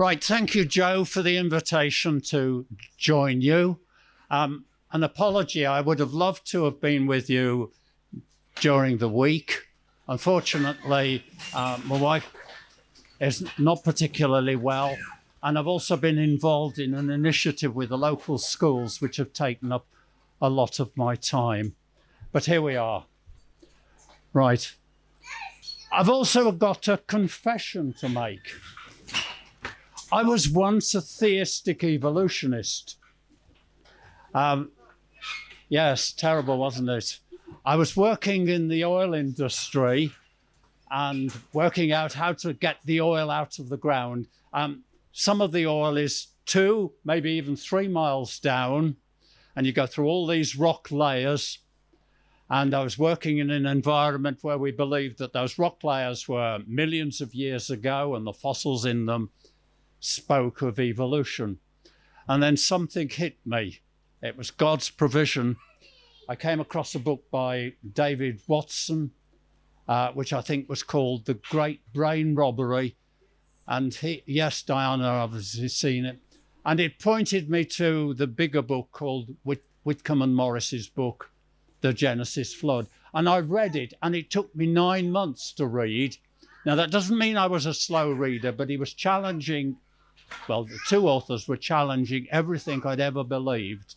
Right, thank you, Joe, for the invitation to join you. An apology, I would have loved to have been with you during the week. Unfortunately, my wife is not particularly well, and I've also been involved in an initiative with the local schools which have taken up a lot of my time. But here we are. Right. I've also got a confession to make. I was once a theistic evolutionist. Yes, terrible, wasn't it? I was working in the oil industry and working out how to get the oil out of the ground. Some of the oil is 2, maybe even 3 miles down, and you go through all these rock layers. And I was working in an environment where we believed that those rock layers were millions of years ago and the fossils in them spoke of evolution. And then something hit me. It was God's provision. I came across a book by David Watson, which I think was called The Great Brain Robbery. And yes, Diana, I've obviously seen it. And it pointed me to the bigger book called Whitcomb and Morris's book, The Genesis Flood. And I read it, and it took me 9 months to read. Now, that doesn't mean I was a slow reader, but he was challenging, well, the 2 authors were challenging everything I'd ever believed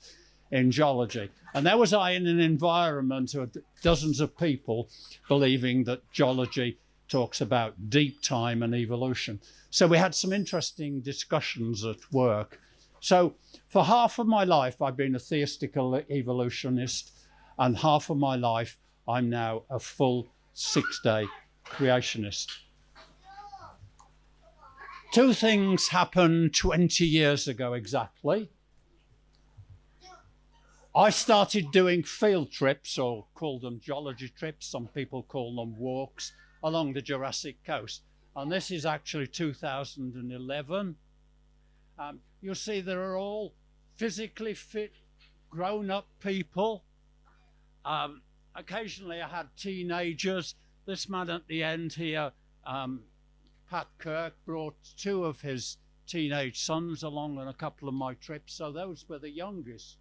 in geology. And there was I in an environment of dozens of people believing that geology talks about deep time and evolution. So we had some interesting discussions at work. So for half of my life, I've been a theistic evolutionist, and half of my life, I'm now a full 6-day creationist. 2 things happened 20 years ago exactly. I started doing field trips, or call them geology trips. Some people call them walks along the Jurassic Coast. And this is actually 2011. You'll see there are all physically fit, grown-up people. Occasionally I had teenagers. This man at the end here, Pat Kirk, brought 2 of his teenage sons along on a couple of my trips. So those were the youngest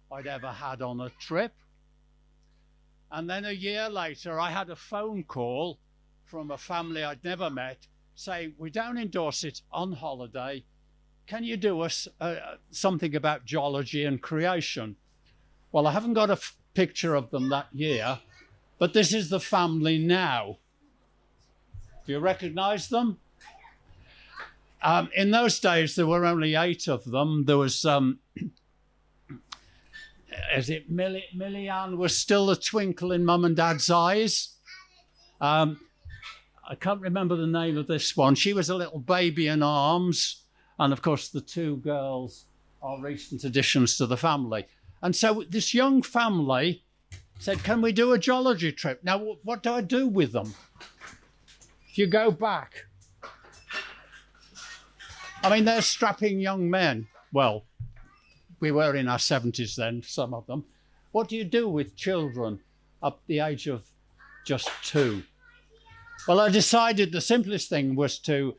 I'd ever had on a trip. And then a year later, I had a phone call from a family I'd never met saying, we're down in Dorset on holiday. Can you do us something about geology and creation? Well, I haven't got a picture of them that year, but this is the family now. Do you recognize them? In those days, there were only 8 of them. There was, is it Millie-Ann was still a twinkle in Mum and Dad's eyes. I can't remember the name of this one. She was a little baby in arms. And of course, the 2 girls are recent additions to the family. And so this young family said, can we do a geology trip? Now, what do I do with them? If you go back, I mean, they're strapping young men. Well, we were in our 70s then, some of them. What do you do with children up the age of just 2? Well, I decided the simplest thing was to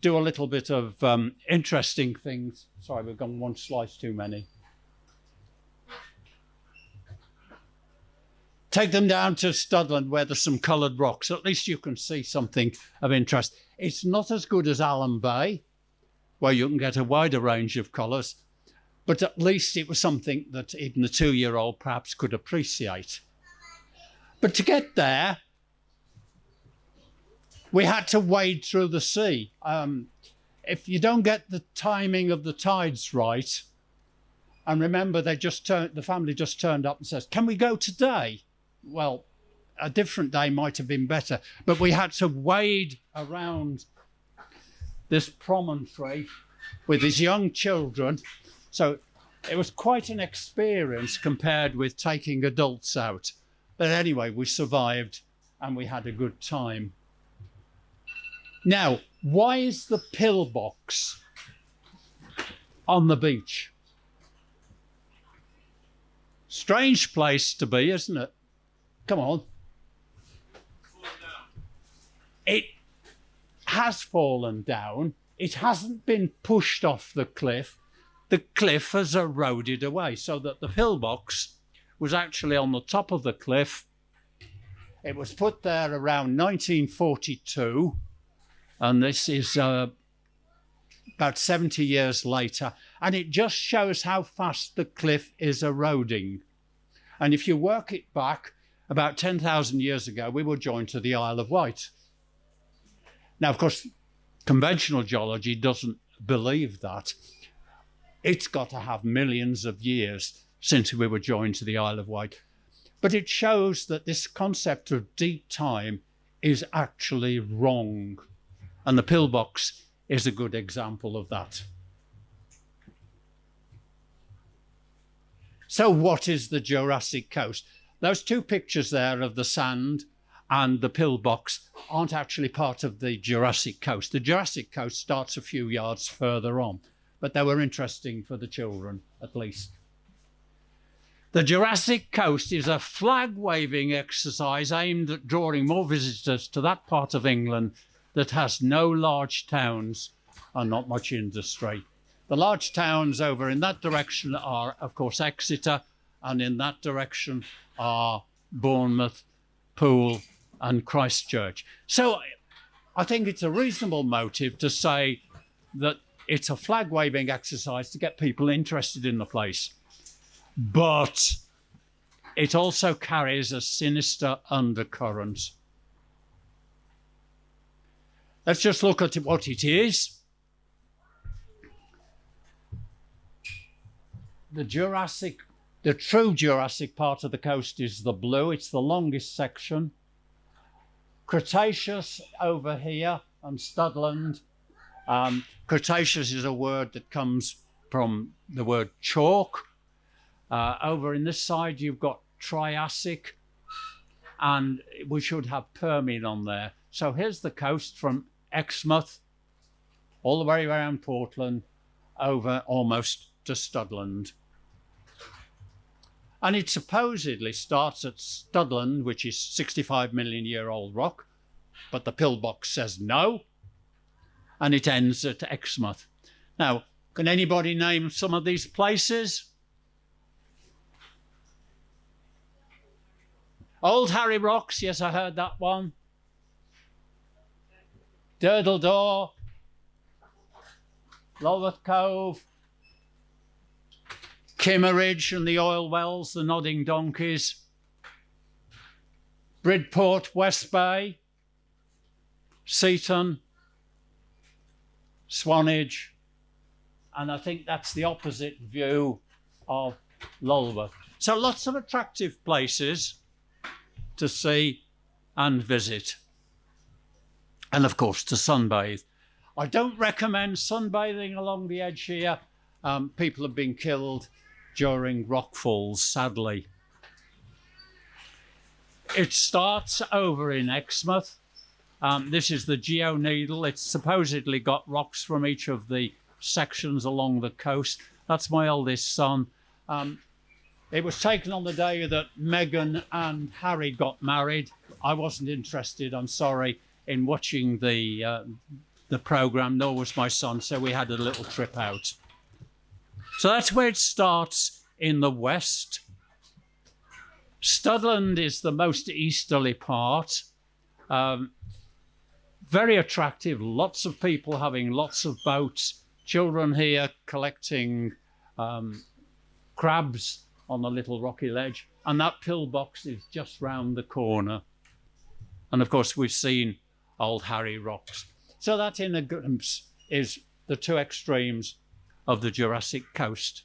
do a little bit of interesting things. Sorry, we've gone 1 slice too many. Take them down to Studland where there's some coloured rocks. At least you can see something of interest. It's not as good as Allen Bay, where you can get a wider range of colours, but at least it was something that even a 2-year-old perhaps could appreciate. But to get there, we had to wade through the sea. If you don't get the timing of the tides right, and remember the family just turned up and says, can we go today? Well, a different day might have been better, but we had to wade around this promontory with these young children. So it was quite an experience compared with taking adults out. But anyway, we survived and we had a good time. Now, why is the pillbox on the beach? Strange place to be, isn't it? Come on. It has fallen down, it hasn't been pushed off the cliff. The cliff has eroded away, so that the pillbox was actually on the top of the cliff. It was put there around 1942, and this is about 70 years later, and it just shows how fast the cliff is eroding. And if you work it back, about 10,000 years ago, we were joined to the Isle of Wight. Now, of course, conventional geology doesn't believe that. It's got to have millions of years since we were joined to the Isle of Wight. But it shows that this concept of deep time is actually wrong. And the pillbox is a good example of that. So what is the Jurassic Coast? Those two pictures there of the sand and the pillbox aren't actually part of the Jurassic Coast. The Jurassic Coast starts a few yards further on, but they were interesting for the children, at least. The Jurassic Coast is a flag-waving exercise aimed at drawing more visitors to that part of England that has no large towns and not much industry. The large towns over in that direction are, of course, Exeter, and in that direction are Bournemouth, Poole, and Christchurch. So I think it's a reasonable motive to say that it's a flag-waving exercise to get people interested in the place. But it also carries a sinister undercurrent. Let's just look at what it is. The true Jurassic part of the coast is the blue. It's the longest section. Cretaceous over here and Studland. Cretaceous is a word that comes from the word chalk. Over in this side, you've got Triassic, and we should have Permian on there. So here's the coast from Exmouth, all the way around Portland, over almost to Studland. And it supposedly starts at Studland, which is 65-million-year-old rock, but the pillbox says no, and it ends at Exmouth. Now, can anybody name some of these places? Old Harry Rocks, yes, I heard that one. Durdledore, Lulworth Cove, Kimmeridge and the oil wells, the Nodding Donkeys, Bridport, West Bay, Seaton, Swanage, and I think that's the opposite view of Lulworth. So lots of attractive places to see and visit. And of course to sunbathe. I don't recommend sunbathing along the edge here. People have been killed during rockfalls, sadly. It starts over in Exmouth. This is the Geo Needle. It's supposedly got rocks from each of the sections along the coast. That's my eldest son. It was taken on the day that Meghan and Harry got married. I wasn't interested, I'm sorry, in watching the programme, nor was my son, so we had a little trip out. So that's where it starts in the west. Studland is the most easterly part. Very attractive, lots of people having lots of boats, children here collecting crabs on the little rocky ledge, and that pillbox is just round the corner. And of course we've seen Old Harry Rocks. So that in a glimpse is the two extremes of the Jurassic Coast.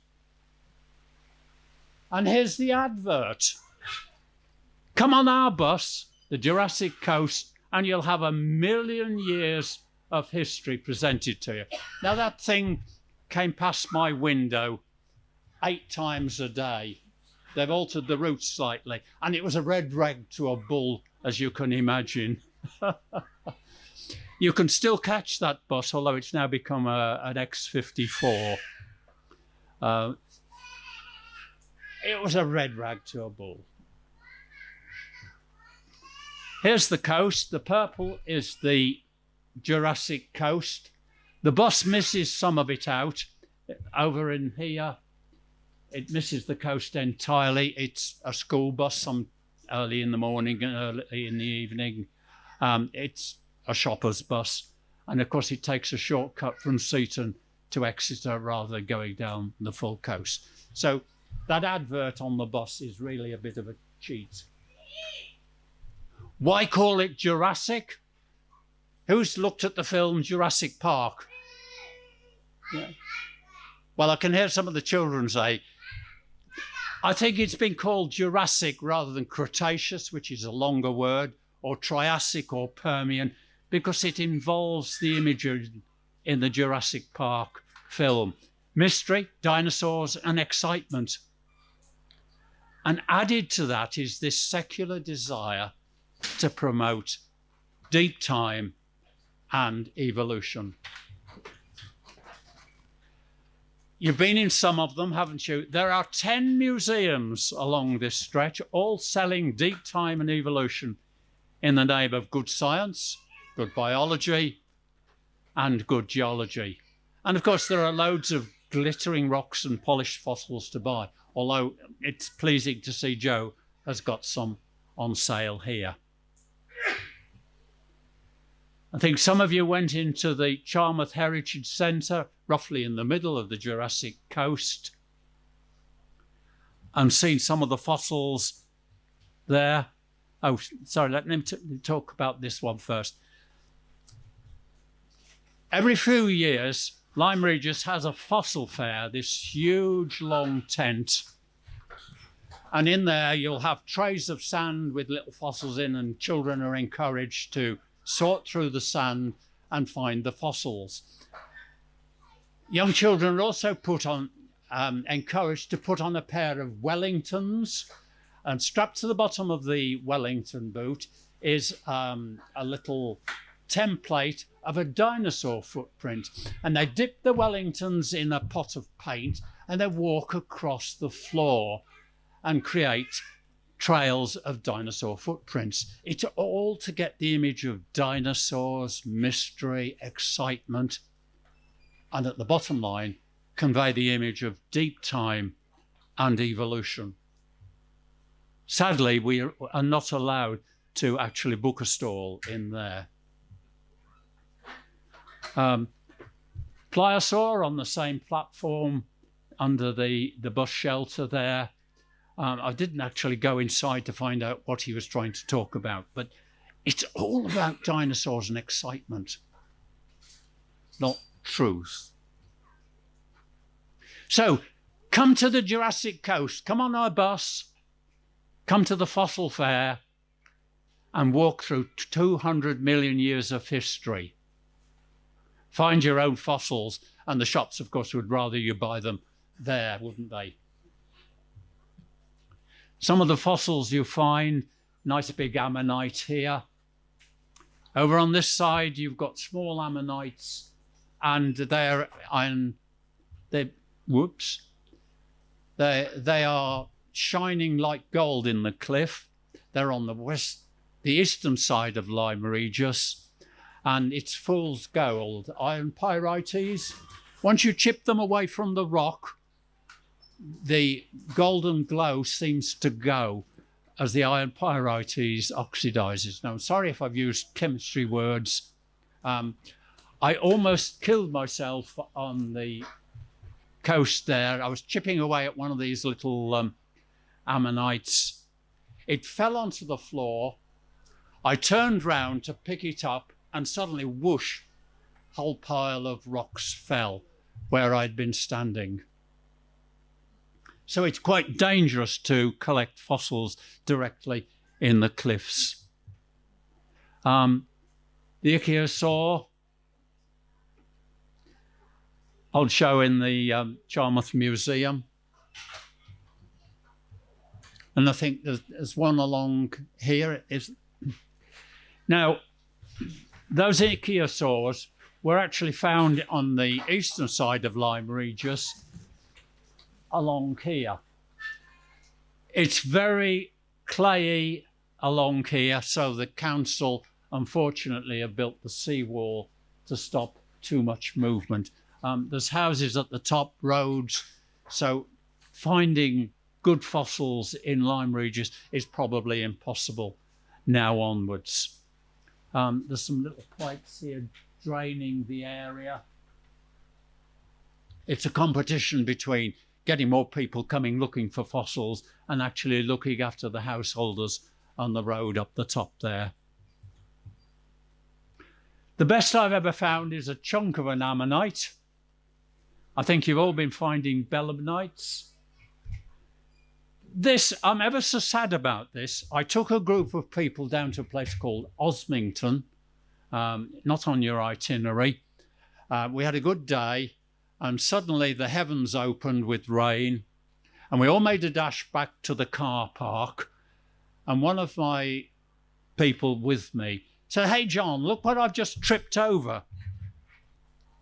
And here's the advert. Come on our bus, the Jurassic Coast, and you'll have 1,000,000 years of history presented to you. Now that thing came past my window 8 times a day. They've altered the route slightly, and it was a red rag to a bull, as you can imagine. You can still catch that bus, although it's now become an X54. It was a red rag to a bull. Here's the coast. The purple is the Jurassic Coast. The The bus misses some of it out. Over in here, it misses the coast entirely. It's a school bus, some early in the morning and early in the evening. It's a shopper's bus. And of course, it takes a shortcut from Seaton to Exeter rather than going down the full coast. So that advert on the bus is really a bit of a cheat. Why call it Jurassic? Who's looked at the film Jurassic Park? Yeah. Well, I can hear some of the children say, I think it's been called Jurassic rather than Cretaceous, which is a longer word, or Triassic or Permian, because it involves the imagery in the Jurassic Park film. Mystery, dinosaurs, and excitement. And added to that is this secular desire to promote deep time and evolution. You've been in some of them, haven't you? There are 10 museums along this stretch, all selling deep time and evolution in the name of good science, good biology, and good geology. And of course, there are loads of glittering rocks and polished fossils to buy, although it's pleasing to see Joe has got some on sale here. I think some of you went into the Charmouth Heritage Centre, roughly in the middle of the Jurassic Coast, and seen some of the fossils there. Oh, sorry, let me talk about this one first. Every few years, Lyme Regis has a fossil fair, this huge long tent. And in there, you'll have trays of sand with little fossils in, and children are encouraged to sort through the sand and find the fossils. Young children are also encouraged to put on a pair of Wellingtons, and strapped to the bottom of the Wellington boot is a little template of a dinosaur footprint. And they dip the Wellingtons in a pot of paint and they walk across the floor and create trails of dinosaur footprints. It's all to get the image of dinosaurs, mystery, excitement, and at the bottom line, convey the image of deep time and evolution. Sadly, we are not allowed to actually book a stall in there. Pliosaur on the same platform under the bus shelter there. I didn't actually go inside to find out what he was trying to talk about, but it's all about dinosaurs and excitement, not truth. So come to the Jurassic Coast, come on our bus, come to the fossil fair and walk through 200 million years of history. Find your own fossils, and the shops, of course, would rather you buy them there, wouldn't they? Some of the fossils you find, nice big ammonite here. Over on this side, you've got small ammonites, and they are shining like gold in the cliff. They're on the eastern side of Lyme Regis, and it's fool's gold. Iron pyrites. Once you chip them away from the rock, the golden glow seems to go as the iron pyrites oxidizes. Now, I'm sorry if I've used chemistry words. I almost killed myself on the coast there. I was chipping away at one of these little ammonites. It fell onto the floor. I turned round to pick it up, and suddenly, whoosh, whole pile of rocks fell where I'd been standing. So it's quite dangerous to collect fossils directly in the cliffs. The ichthyosaur, I'll show in the Charmouth Museum. And I think there's one along here. Now, those ichthyosaurs were actually found on the eastern side of Lyme Regis, along here. It's very clayey along here, so the council unfortunately have built the seawall to stop too much movement. There's houses at the top, roads, so finding good fossils in lime regions is probably impossible now onwards. There's some little pipes here draining the area. It's a competition between getting more people coming looking for fossils and actually looking after the householders on the road up the top there. The best I've ever found is a chunk of an ammonite. I think you've all been finding belemnites. This, I'm ever so sad about this. I took a group of people down to a place called Osmington, not on your itinerary. We had a good day, and suddenly the heavens opened with rain, and we all made a dash back to the car park. And one of my people with me said, "Hey, John, look what I've just tripped over."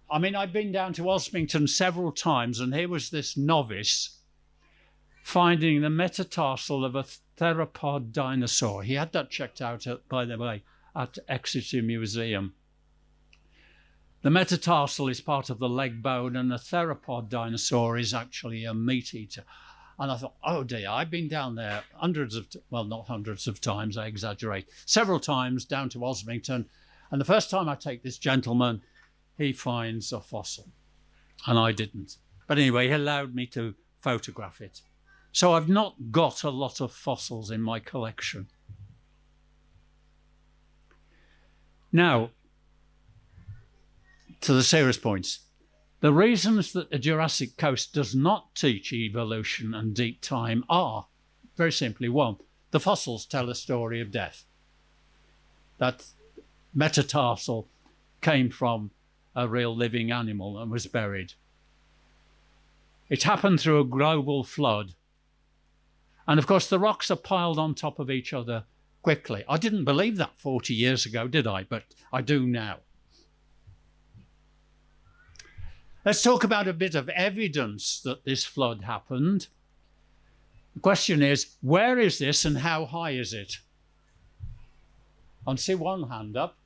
I mean, I've been down to Osmington several times, and here was this novice finding the metatarsal of a theropod dinosaur. He had that checked out, by the way, at Exeter Museum. The metatarsal is part of the leg bone, and the theropod dinosaur is actually a meat eater. And I thought, oh dear, I've been down there not hundreds of times, I exaggerate, several times down to Osmington. And the first time I take this gentleman, he finds a fossil, and I didn't. But anyway, he allowed me to photograph it. So I've not got a lot of fossils in my collection. Now, to the serious points. The reasons that the Jurassic Coast does not teach evolution and deep time are, very simply, one, the fossils tell a story of death. That metatarsal came from a real living animal and was buried. It happened through a global flood. And of course, the rocks are piled on top of each other quickly. I didn't believe that 40 years ago, did I? But I do now. Let's talk about a bit of evidence that this flood happened. The question is, where is this and how high is it? I see one hand up.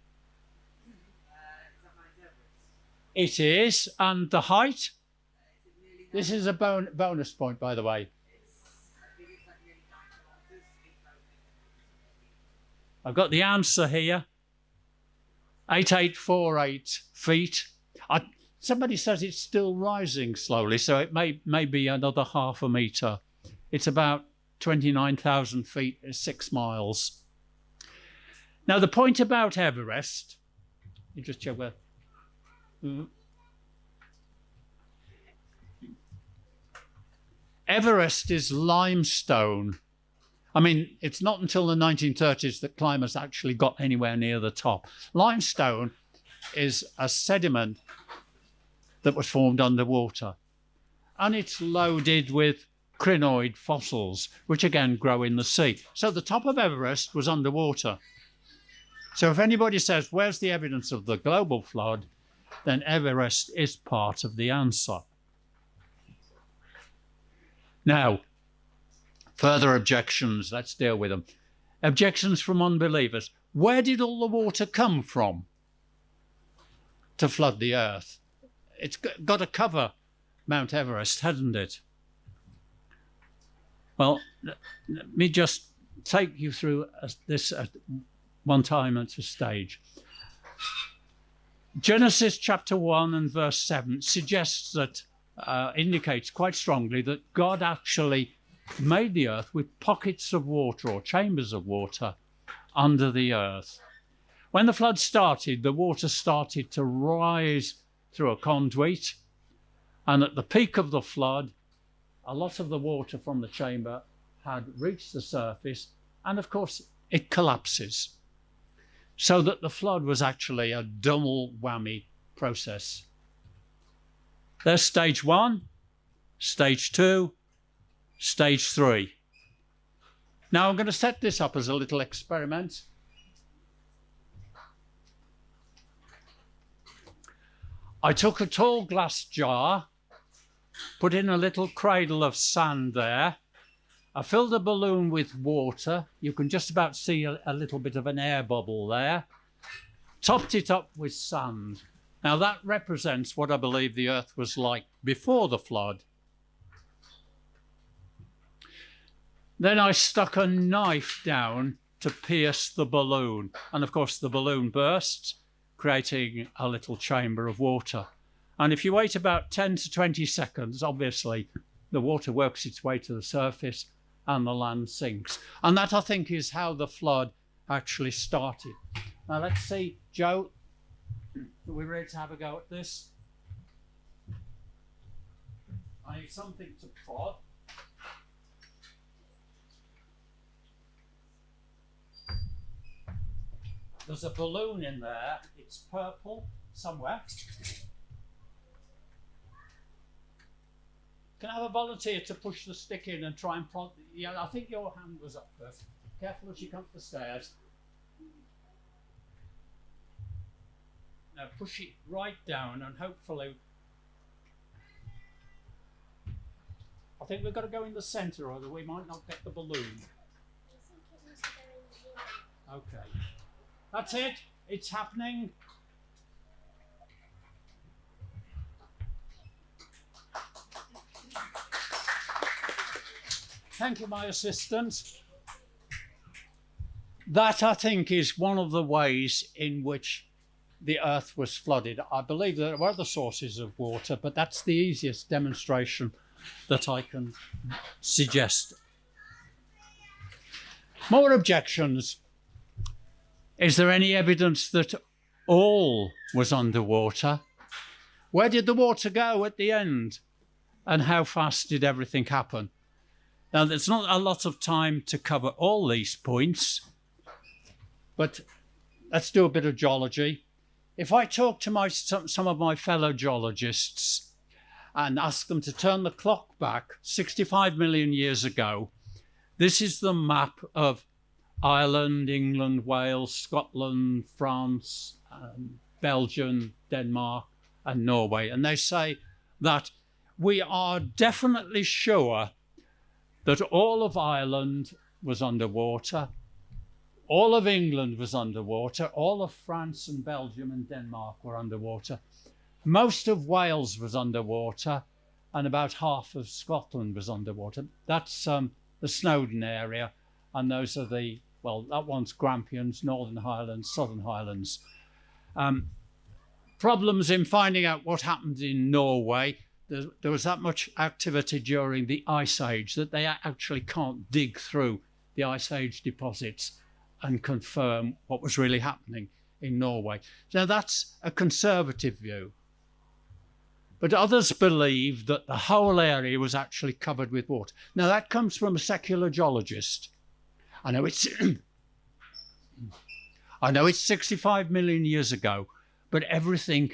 It is. And the height? This is a bonus point, by the way. I've got the answer here. 8848 feet. Somebody says it's still rising slowly, so it may be another half a metre. It's about 29,000 feet, 6 miles. Now, the point about Everest, you just check where. Everest is limestone. I mean, it's not until the 1930s that climbers actually got anywhere near the top. Limestone is a sediment that was formed underwater, and it's loaded with crinoid fossils, which again grow in the sea. So the top of Everest was underwater. So if anybody says, where's the evidence of the global flood, then Everest is part of the answer. Now, further objections, let's deal with them. Objections from unbelievers. Where did all the water come from to flood the earth? It's got to cover Mount Everest, hasn't it? Well, let me just take you through this at one time at a stage. Genesis chapter 1 and verse 7 suggests that, indicates quite strongly that God actually made the earth with pockets of water or chambers of water under the earth. When the flood started, the water started to rise through a conduit, and at the peak of the flood, a lot of the water from the chamber had reached the surface, and of course it collapses. So that the flood was actually a double whammy process. There's stage 1, stage 2, stage 3. Now I'm going to set this up as a little experiment. I took a tall glass jar, put in a little cradle of sand there. I filled a balloon with water. You can just about see a little bit of an air bubble there. Topped it up with sand. Now that represents what I believe the Earth was like before the flood. Then I stuck a knife down to pierce the balloon. And of course the balloon burst, creating a little chamber of water. And if you wait about 10 to 20 seconds, obviously the water works its way to the surface and the land sinks. And that, I think, is how the flood actually started. Now let's see, Joe, are we ready to have a go at this? I need something to prod. There's a balloon in there. It's purple somewhere. Can I have a volunteer to push the stick in and try and prod? Yeah, I think your hand was up first. Careful as you come up the stairs. Now push it right down and hopefully... I think we've got to go in the centre or we might not get the balloon. Okay. That's it. It's happening. Thank you, my assistant. That, I think, is one of the ways in which the Earth was flooded. I believe there were other sources of water, but that's the easiest demonstration that I can suggest. More objections. Is there any evidence that all was underwater? Where did the water go at the end? And how fast did everything happen? Now, there's not a lot of time to cover all these points, but let's do a bit of geology. If I talk to some of my fellow geologists and ask them to turn the clock back 65 million years ago, this is the map of Ireland, England, Wales, Scotland, France, Belgium, Denmark, and Norway. And they say that we are definitely sure that all of Ireland was underwater, all of England was underwater, all of France and Belgium and Denmark were underwater. Most of Wales was underwater, and about half of Scotland was underwater. That's the Snowdon area, and those are the, well, that one's Grampians, Northern Highlands, Southern Highlands. Problems in finding out what happened in Norway. There was that much activity during the Ice Age that they actually can't dig through the Ice Age deposits and confirm what was really happening in Norway. Now that's a conservative view. But others believe that the whole area was actually covered with water. Now that comes from a secular geologist. I know it's 65 million years ago, but everything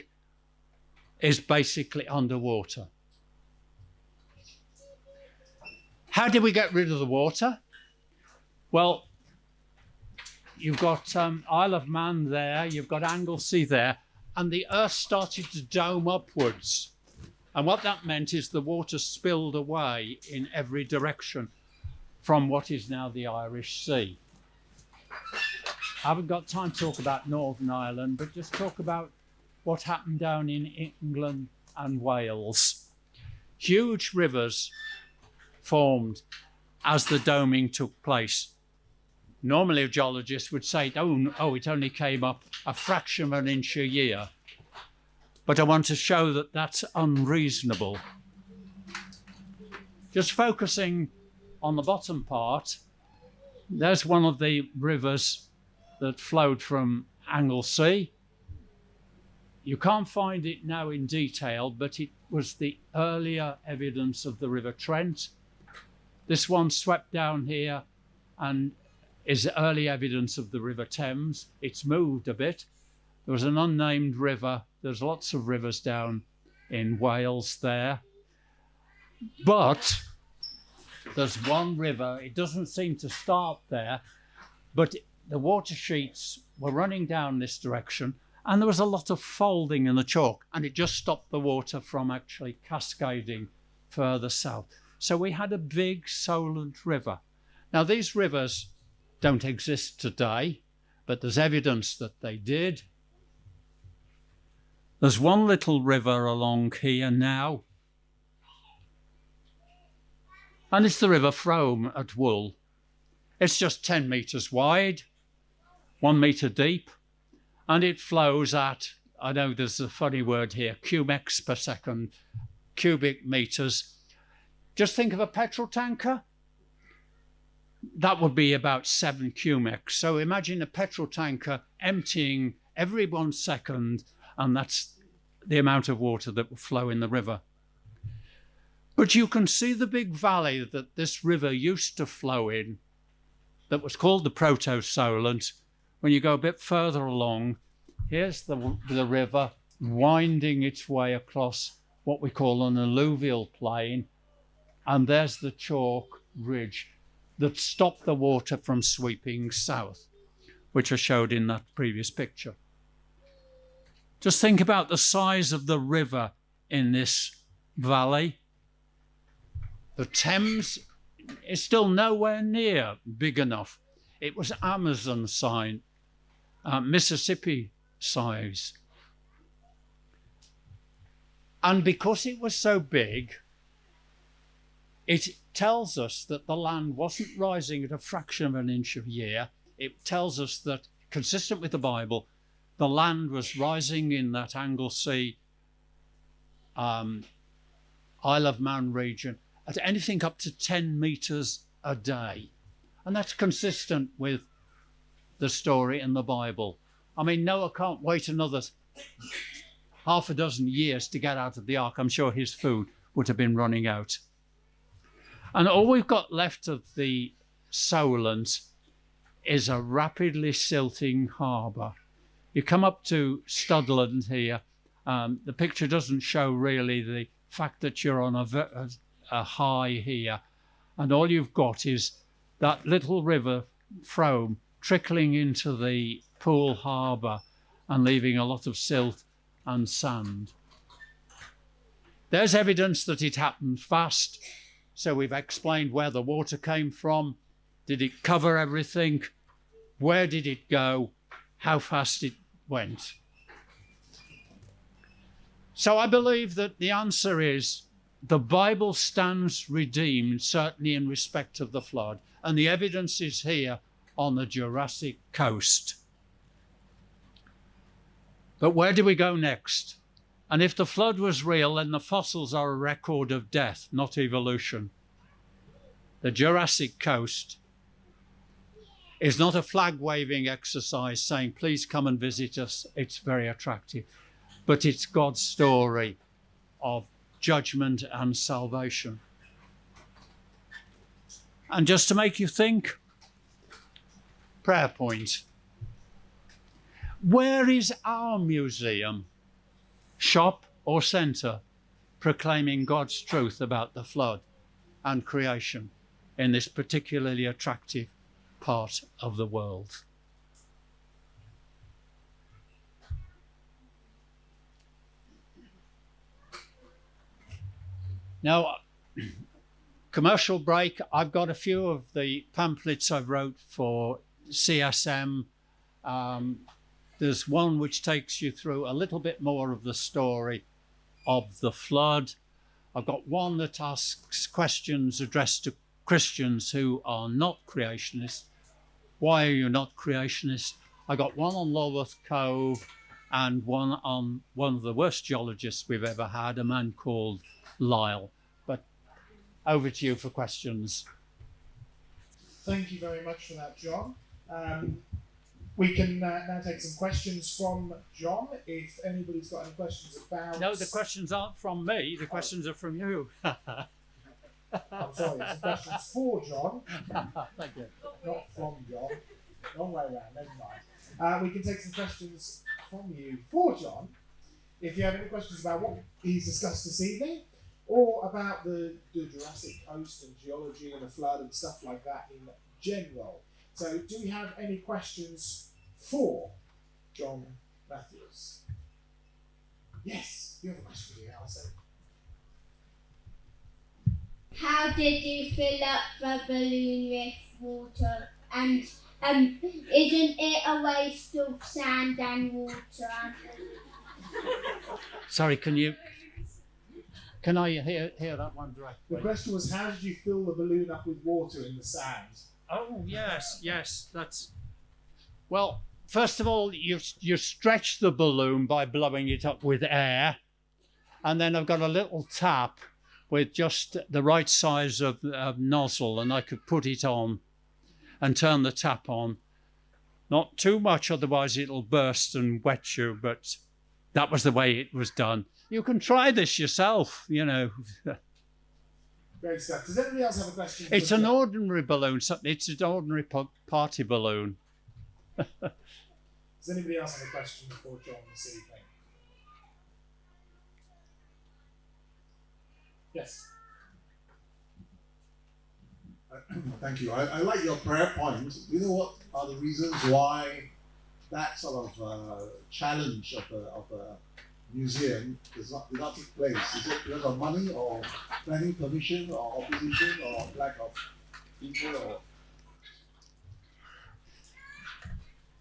is basically underwater. How did we get rid of the water? Well, you've got Isle of Man there, you've got Anglesey there, and the Earth started to dome upwards. And what that meant is the water spilled away in every direction from what is now the Irish Sea. I haven't got time to talk about Northern Ireland, but just talk about what happened down in England and Wales. Huge rivers formed as the doming took place. Normally a geologist would say, oh, it only came up a fraction of an inch a year. But I want to show that that's unreasonable. Just focusing on the bottom part, there's one of the rivers that flowed from Anglesey. You can't find it now in detail, but it was the earlier evidence of the River Trent. This one swept down here and is early evidence of the River Thames. It's moved a bit. There was an unnamed river. There's lots of rivers down in Wales there. But there's one river, it doesn't seem to start there, but the water sheets were running down this direction, and there was a lot of folding in the chalk, and it just stopped the water from actually cascading further south. So we had a big solent river. Now these rivers don't exist today, but there's evidence that they did. There's one little river along here now, and it's the River Frome at Wool. It's just 10 metres wide, 1 metre deep, and it flows at, I know there's a funny word here, cubics per second, cubic metres. Just think of a petrol tanker. That would be about 7 cubics. So imagine a petrol tanker emptying every 1 second, and that's the amount of water that will flow in the river. But you can see the big valley that this river used to flow in, that was called the Proto-Solent. When you go a bit further along, here's the river winding its way across what we call an alluvial plain, and there's the chalk ridge that stopped the water from sweeping south, which I showed in that previous picture. Just think about the size of the river in this valley. The Thames is still nowhere near big enough. It was Amazon size, Mississippi size. And because it was so big, it tells us that the land wasn't rising at a fraction of an inch a year. It tells us that, consistent with the Bible, the land was rising in that Anglesey, Isle of Man region at anything up to 10 metres a day. And that's consistent with the story in the Bible. I mean, Noah can't wait another half a dozen years to get out of the ark. I'm sure his food would have been running out. And all we've got left of the Solent is a rapidly silting harbour. You come up to Studland here. The picture doesn't show really the fact that you're on a high here. And all you've got is that little river, Frome, trickling into the Poole harbour and leaving a lot of silt and sand. There's evidence that it happened fast. So we've explained where the water came from. Did it cover everything? Where did it go? How fast it went? So I believe that the answer is the Bible stands redeemed, certainly in respect of the flood. And the evidence is here on the Jurassic Coast. But where do we go next? And if the flood was real, then the fossils are a record of death, not evolution. The Jurassic Coast is not a flag-waving exercise saying, please come and visit us. It's very attractive. But it's God's story of judgment and salvation. And just to make you think, prayer point. Where is our museum, shop or centre, proclaiming God's truth about the flood and creation in this particularly attractive part of the world? Now, commercial break. I've got a few of the pamphlets I wrote for CSM. There's one which takes you through a little bit more of the story of the flood. I've got one that asks questions addressed to Christians who are not creationists. Why are you not creationist? I got one on Lulworth Cove and one on one of the worst geologists we've ever had, a man called Lyle. But over to you for questions. Thank you very much for that, John. We can now take some questions from John. If anybody's got any questions about... No, the questions aren't from me. The questions are from you. I'm sorry, some questions for John. Thank you. Not from John. Wrong way around, never mind. We can take some questions from you for John. If you have any questions about what he's discussed this evening, or about the Jurassic Coast and geology and the flood and stuff like that in general. So, do we have any questions for John Matthews? Yes, you have a question here, Alison. How did you fill up the balloon with water? And isn't it a waste of sand and water? Sorry, can I hear that one directly? The question was, how did you fill the balloon up with water in the sand? Oh, yes, that's... Well, first of all, you stretch the balloon by blowing it up with air, and then I've got a little tap with just the right size of nozzle, and I could put it on and turn the tap on. Not too much, otherwise it'll burst and wet you, but that was the way it was done. You can try this yourself, you know. Great stuff. Does anybody else have a question? It's an ordinary balloon. It's an ordinary party balloon. Does anybody else have a question for John this evening? Yes. Thank you. I like your prayer point. You know what are the reasons why that sort of challenge of a museum did not take place? Is it because of money or planning permission or opposition or lack of people? Or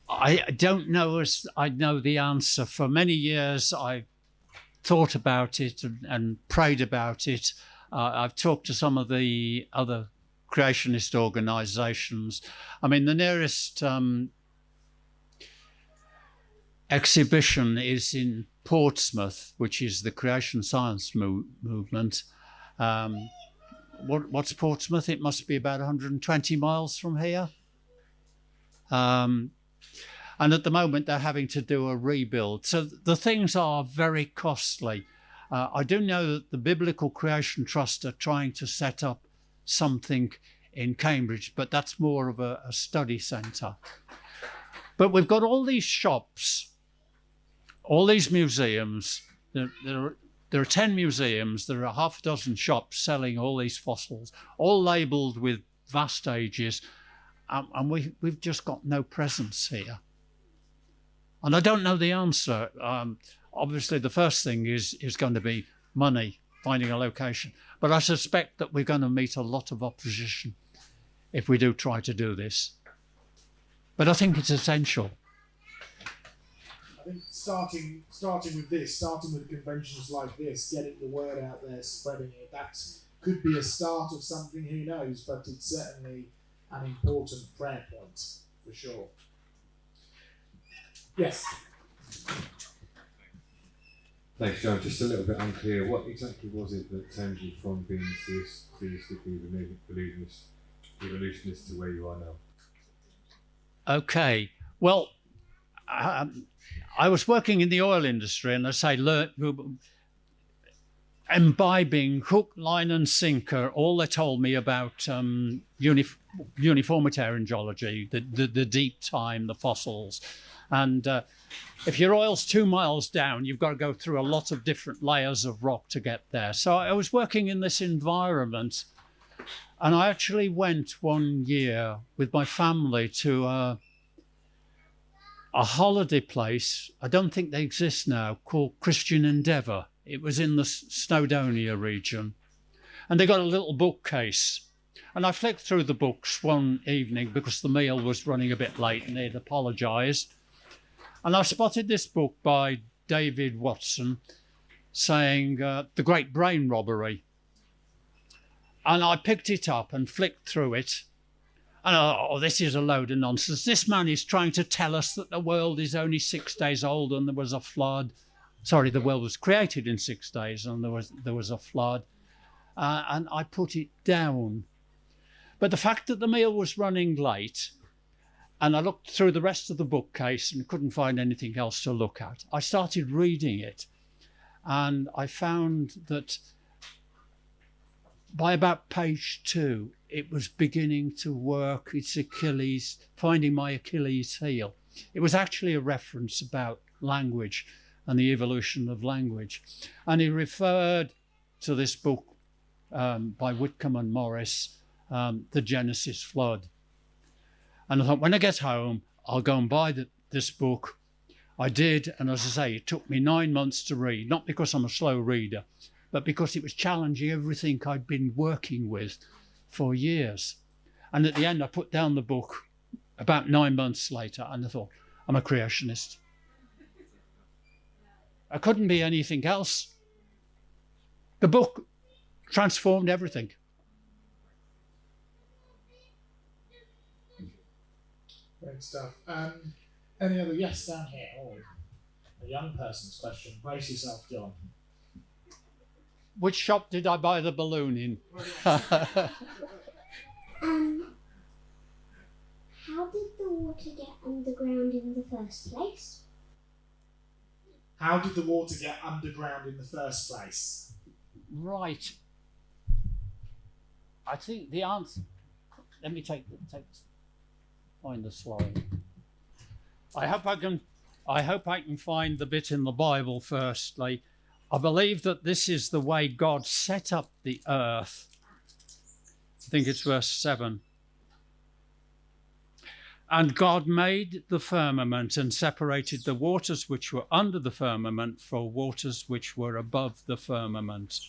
I don't know as I know the answer. For many years, I thought about it and prayed about it. I've talked to some of the other creationist organisations. I mean, the nearest exhibition is in Portsmouth, which is the creation science movement. What's Portsmouth? It must be about 120 miles from here. And at the moment, they're having to do a rebuild. So the things are very costly. I do know that the Biblical Creation Trust are trying to set up something in Cambridge, but that's more of a study centre. But we've got all these shops, all these museums. There are 10 museums. There are half a dozen shops selling all these fossils, all labelled with vast ages. And we've just got no presence here. And I don't know the answer. Obviously, the first thing is going to be money, finding a location. But I suspect that we're going to meet a lot of opposition if we do try to do this. But I think it's essential. I think starting with conventions like this, getting the word out there, spreading it, that could be a start of something, who knows, but it's certainly an important prayer point, for sure. Yes? Thanks, John. Just a little bit unclear. What exactly was it that turned you from being theistically evolutionist to where you are now? Okay. Well, I was working in the oil industry, and as I learned, imbibing hook, line, and sinker, all they told me about uniformitarian geology, the deep time, the fossils. And if your oil's 2 miles down, you've got to go through a lot of different layers of rock to get there. So I was working in this environment, and I actually went one year with my family to a holiday place. I don't think they exist now, called Christian Endeavour. It was in the Snowdonia region. And they got a little bookcase. And I flicked through the books one evening because the meal was running a bit late and they'd apologised. And I spotted this book by David Watson saying The Great Brain Robbery. And I picked it up and flicked through it. And I thought, oh, this is a load of nonsense. This man is trying to tell us that the world is only 6 days old and there was a flood. Sorry, the world was created in 6 days and there was a flood. And I put it down. But the fact that the meal was running late, and I looked through the rest of the bookcase and couldn't find anything else to look at, I started reading it. And I found that by about page 2, it was beginning to work its Achilles, finding my Achilles heel. It was actually a reference about language and the evolution of language. And he referred to this book by Whitcomb and Morris, The Genesis Flood. And I thought, when I get home, I'll go and buy this book. I did, and as I say, it took me 9 months to read, not because I'm a slow reader, but because it was challenging everything I'd been working with for years. And at the end, I put down the book about 9 months later, and I thought, I'm a creationist. It couldn't be anything else. The book transformed everything. Great stuff. Any other yes down here? Oh, a young person's question. Brace yourself, John. Which shop did I buy the balloon in? How did the water get underground in the first place? How did the water get underground in the first place? Right. I think the answer. Let me find the slide. I hope I can find the bit in the Bible firstly. I believe that this is the way God set up the earth. I think it's verse 7. And God made the firmament and separated the waters which were under the firmament from waters which were above the firmament.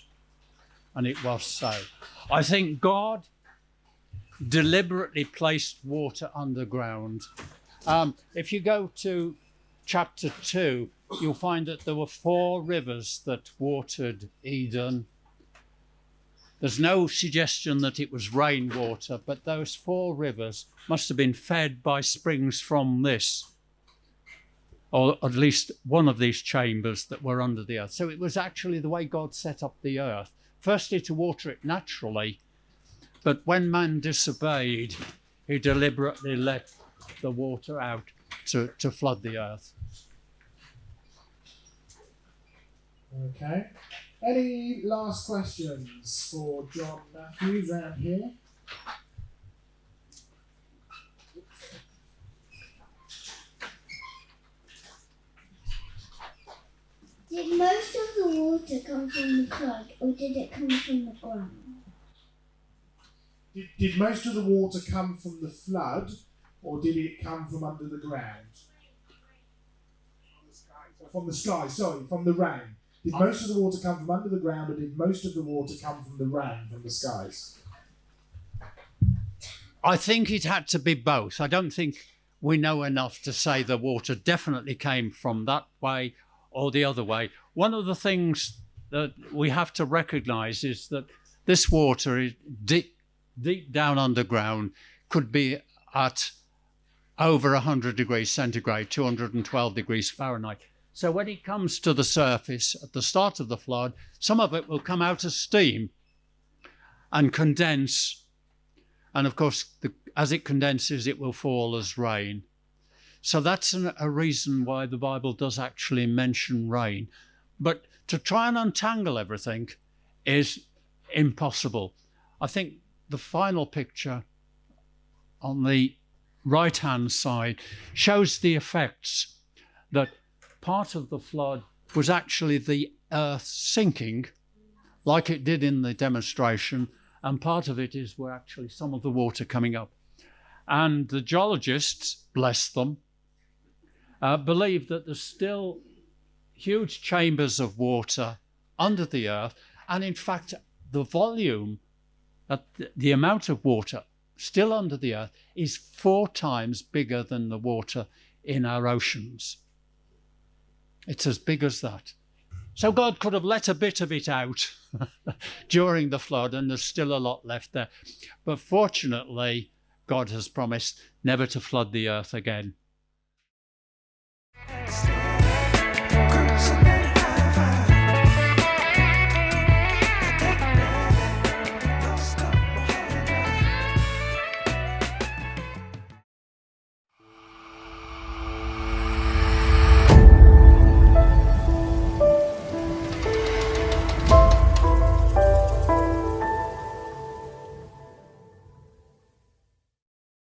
And it was so. I think God deliberately placed water underground. If you go to chapter 2, you'll find that there were 4 rivers that watered Eden. There's no suggestion that it was rainwater, but those 4 rivers must have been fed by springs from this, or at least one of these chambers that were under the earth. So it was actually the way God set up the earth. Firstly, to water it naturally, but when man disobeyed, he deliberately let the water out to flood the earth. Okay. Any last questions for John Matthews around here? Did most of the water come from the flood, or did it come from the ground? Did most of the water come from the flood, or did it come from under the ground? From the sky, from the rain. Did most of the water come from under the ground, or did most of the water come from the rain, from the skies? I think it had to be both. I don't think we know enough to say the water definitely came from that way or the other way. One of the things that we have to recognise is that this water is deep down underground, could be at over 100 degrees centigrade, 212 degrees Fahrenheit. So when it comes to the surface at the start of the flood, some of it will come out as steam and condense. And of course, as it condenses, it will fall as rain. So that's a reason why the Bible does actually mention rain. But to try and untangle everything is impossible. I think the final picture on the right-hand side shows the effects that part of the flood was actually the earth sinking, like it did in the demonstration, and part of it were actually some of the water coming up. And the geologists, bless them, believe that there's still huge chambers of water under the earth, and in fact, the volume, the amount of water still under the earth is 4 times bigger than the water in our oceans. It's as big as that. So God could have let a bit of it out during the flood, and there's still a lot left there. But fortunately, God has promised never to flood the earth again.